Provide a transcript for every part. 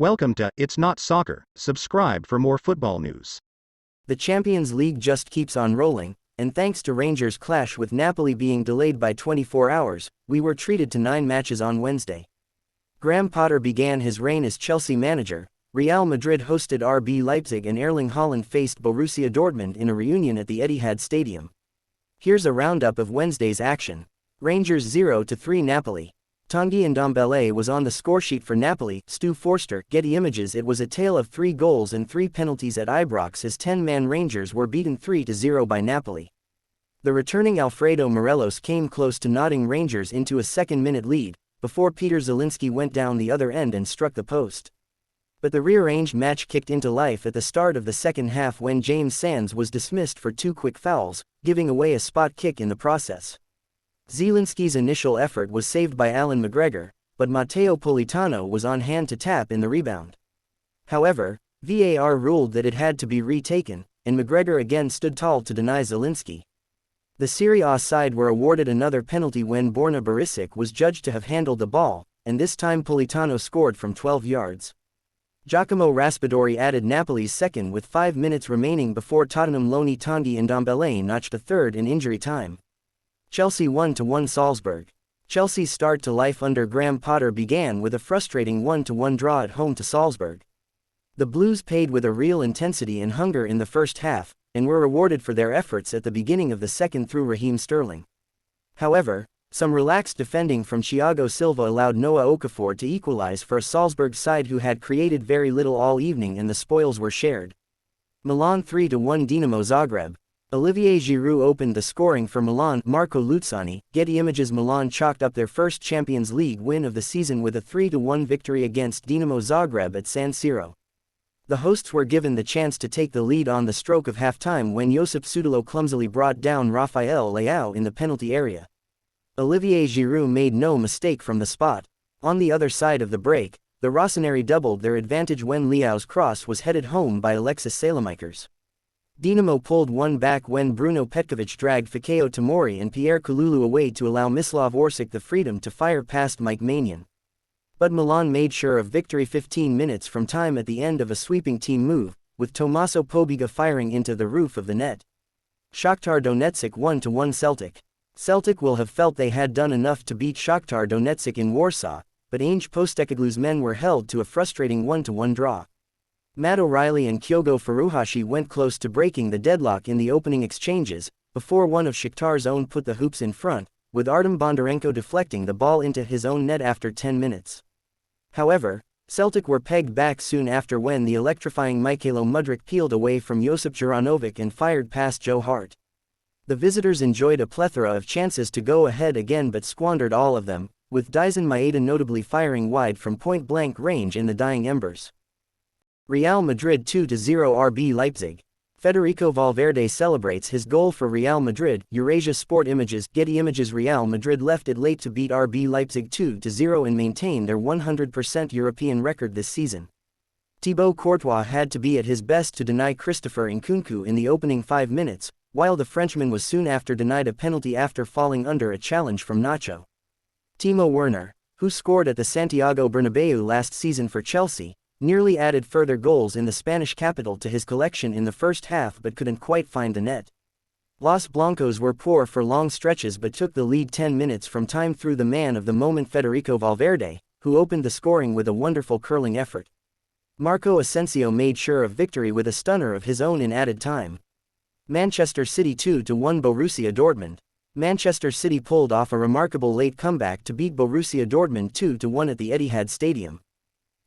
Welcome to It's Not Soccer. Subscribe for more football news. The Champions League just keeps on rolling, and thanks to Rangers' clash with Napoli being delayed by 24 hours, we were treated to 9 matches on Wednesday. Graham Potter began his reign as Chelsea manager, Real Madrid hosted RB Leipzig and Erling Haaland faced Borussia Dortmund in a reunion at the Etihad Stadium. Here's a roundup of Wednesday's action. Rangers 0-3 Napoli. Tanguy Ndombele was on the scoresheet for Napoli. Stu Forster, Getty Images. It was a tale of 3 goals and 3 penalties at Ibrox as 10-man Rangers were beaten 3-0 by Napoli. The returning Alfredo Morelos came close to nodding Rangers into a second-minute lead, before Peter Zielinski went down the other end and struck the post. But the rearranged match kicked into life at the start of the second half when James Sands was dismissed for 2 quick fouls, giving away a spot kick in the process. Zielinski's initial effort was saved by Alan McGregor, but Matteo Politano was on hand to tap in the rebound. However, VAR ruled that it had to be retaken, and McGregor again stood tall to deny Zielinski. The Serie A side were awarded another penalty when Borna Barisic was judged to have handled the ball, and this time Politano scored from 12 yards. Giacomo Raspadori added Napoli's second with 5 minutes remaining before Tottenham loanee Tanguy Ndombele notched a third in injury time. Chelsea 1-1 Salzburg. Chelsea's start to life under Graham Potter began with a frustrating 1-1 draw at home to Salzburg. The Blues paid with a real intensity and hunger in the first half, and were rewarded for their efforts at the beginning of the second through Raheem Sterling. However, some relaxed defending from Thiago Silva allowed Noah Okafor to equalize for a Salzburg side who had created very little all evening, and the spoils were shared. Milan 3-1 Dinamo Zagreb. Olivier Giroud opened the scoring for Milan. Marco Luzzani, Getty Images. Milan chalked up their first Champions League win of the season with a 3-1 victory against Dinamo Zagreb at San Siro. The hosts were given the chance to take the lead on the stroke of halftime when Josip Sudalo clumsily brought down Rafael Leao in the penalty area. Olivier Giroud made no mistake from the spot. On the other side of the break, the Rossoneri doubled their advantage when Leao's cross was headed home by Alexis Saelemaekers. Dinamo pulled one back when Bruno Petkovic dragged Fikayo Tomori and Pierre Kalulu away to allow Mislav Orsic the freedom to fire past Mike Maignan. But Milan made sure of victory 15 minutes from time at the end of a sweeping team move, with Tommaso Pobiga firing into the roof of the net. Shakhtar Donetsk 1-1 Celtic. Celtic will have felt they had done enough to beat Shakhtar Donetsk in Warsaw, but Ange Postecoglou's men were held to a frustrating 1-1 draw. Matt O'Reilly and Kyogo Furuhashi went close to breaking the deadlock in the opening exchanges, before one of Shakhtar's own put the hoops in front, with Artem Bondarenko deflecting the ball into his own net after 10 minutes. However, Celtic were pegged back soon after when the electrifying Mykhailo Mudryk peeled away from Josip Juranovic and fired past Joe Hart. The visitors enjoyed a plethora of chances to go ahead again but squandered all of them, with Dyson Maeda notably firing wide from point-blank range in the dying embers. Real Madrid 2-0 RB Leipzig. Federico Valverde celebrates his goal for Real Madrid. Eurasia Sport Images. Getty Images. Real Madrid left it late to beat RB Leipzig 2-0 and maintain their 100% European record this season. Thibaut Courtois had to be at his best to deny Christopher Nkunku in the opening 5 minutes, while the Frenchman was soon after denied a penalty after falling under a challenge from Nacho. Timo Werner, who scored at the Santiago Bernabeu last season for Chelsea, nearly added further goals in the Spanish capital to his collection in the first half but couldn't quite find the net. Los Blancos were poor for long stretches but took the lead 10 minutes from time through the man of the moment Federico Valverde, who opened the scoring with a wonderful curling effort. Marco Asensio made sure of victory with a stunner of his own in added time. Manchester City 2-1 Borussia Dortmund. Manchester City pulled off a remarkable late comeback to beat Borussia Dortmund 2-1 at the Etihad Stadium.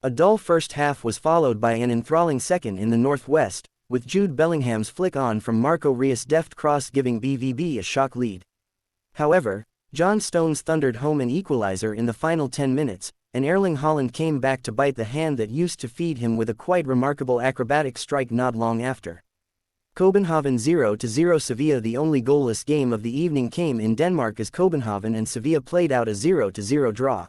A dull first half was followed by an enthralling second in the northwest, with Jude Bellingham's flick on from Marco Reus' deft cross giving BVB a shock lead. However, John Stones thundered home an equalizer in the final 10 minutes, and Erling Haaland came back to bite the hand that used to feed him with a quite remarkable acrobatic strike not long after. Copenhagen 0-0 Sevilla. The only goalless game of the evening came in Denmark as Copenhagen and Sevilla played out a 0-0 draw.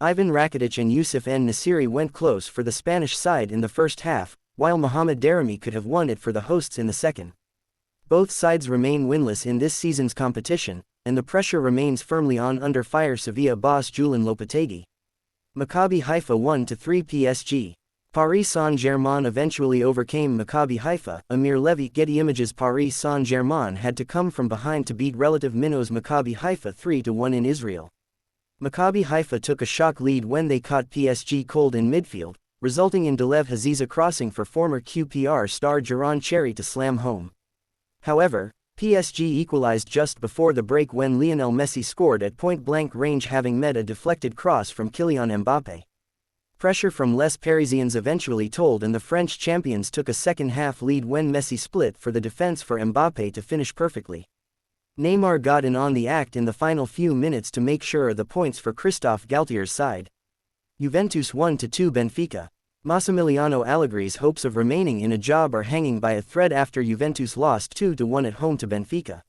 Ivan Rakitic and Youssef En-Nesyri went close for the Spanish side in the first half, while Mohamed Daramy could have won it for the hosts in the second. Both sides remain winless in this season's competition, and the pressure remains firmly on under fire Sevilla boss Julen Lopetegui. Maccabi Haifa 1-3 PSG. Paris Saint-Germain eventually overcame Maccabi Haifa. Amir Levy. Getty Images. Paris Saint-Germain had to come from behind to beat relative minnows Maccabi Haifa 3-1 in Israel. Maccabi Haifa took a shock lead when they caught PSG cold in midfield, resulting in Delev Haziza crossing for former QPR star Jaron Cherry to slam home. However, PSG equalized just before the break when Lionel Messi scored at point-blank range, having met a deflected cross from Kylian Mbappé. Pressure from Les Parisiens eventually told, and the French champions took a second-half lead when Messi split for the defense for Mbappé to finish perfectly. Neymar got in on the act in the final few minutes to make sure the points for Christophe Galtier's side. Juventus 1-2 Benfica. Massimiliano Allegri's hopes of remaining in a job are hanging by a thread after Juventus lost 2-1 at home to Benfica.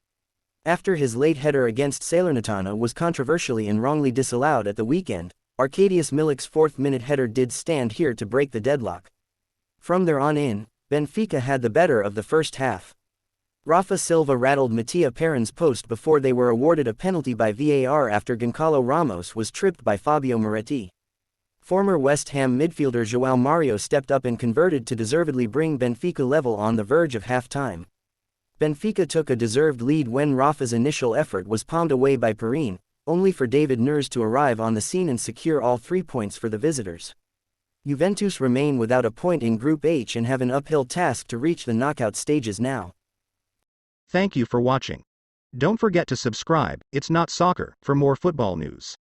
After his late header against Salernitana was controversially and wrongly disallowed at the weekend, Arkadiusz Milik's fourth-minute header did stand here to break the deadlock. From there on in, Benfica had the better of the first half. Rafa Silva rattled Matia Perón's post before they were awarded a penalty by VAR after Goncalo Ramos was tripped by Fabio Moretti. Former West Ham midfielder João Mario stepped up and converted to deservedly bring Benfica level on the verge of half-time. Benfica took a deserved lead when Rafa's initial effort was palmed away by Perín, only for David Neres to arrive on the scene and secure all 3 points for the visitors. Juventus remain without a point in Group H and have an uphill task to reach the knockout stages now. Thank you for watching. Don't forget to subscribe, It's Not Soccer, for more football news.